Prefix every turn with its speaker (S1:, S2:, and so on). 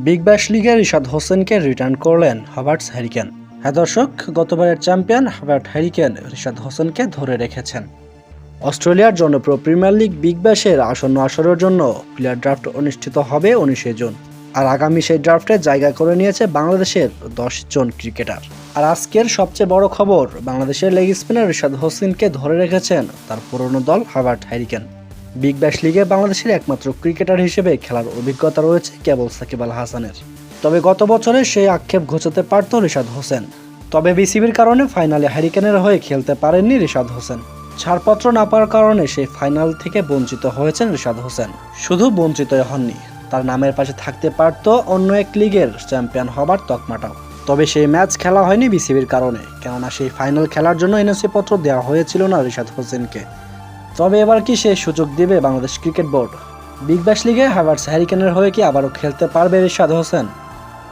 S1: Big Bash লিগে রিশাদ হোসেনকে return করলেন হাভার্টস হ্যারিকেন। হ্যাঁ দর্শক, গতবারের চ্যাম্পিয়ন হাভার্ট হ্যারিকেন রিশাদ হোসেনকে ধরে রেখেছেন। অস্ট্রেলিয়ার জনপ্রিয় প্রিমিয়ার লিগ বিগ ব্যাশের আসন্ন আসরের জন্য প্লেয়ার ড্রাফট অনুষ্ঠিত হবে 19 জুন। আর আগামী সেই ড্রাফটে জায়গা করে নিয়েছে বাংলাদেশের 10 জন ক্রিকেটার। আর আজকের সবচেয়ে বড় খবর, বাংলাদেশের লেগ স্পিনার রিশাদ হোসেনকে ধরে রেখেছেন তার পুরনো দল হাভার্ট হ্যারিকেন। বিগ ব্যাশ লিগে বাংলাদেশের একমাত্র ক্রিকেটার হিসেবে খেলার অভিজ্ঞতা রয়েছে কেবল সাকিব আল হাসানের। তবে গত বছরে সেই আক্ষেপ ঘোচাতে পারত রিশাদ হোসেন। তবে বিসিবির কারণে ফাইনালে হ্যারিকেনের হয়ে খেলতে পারেননি রিশাদ হোসেন। ছাড়পত্র না পাওয়ার কারণে সেই ফাইনাল থেকে বঞ্চিত হয়েছেন রিশাদ হোসেন। শুধু বঞ্চিতই হননি, তার নামের পাশে থাকতে পারত অন্য এক লিগের চ্যাম্পিয়ন হবার তকমাটাও। তবে সেই ম্যাচ খেলা হয়নি বিসিবির কারণে, কেননা সেই ফাইনাল খেলার জন্য এনওসি পত্র দেওয়া হয়েছিল না রিশাদ হোসেনকে। তবে এবার কি সে সুযোগ দিবে Bangladesh cricket board? Big Bash লিগে হাভার্টস হ্যারিকেনের হয়ে কি আবারও খেলতে পারবে রিশাদ হোসেন?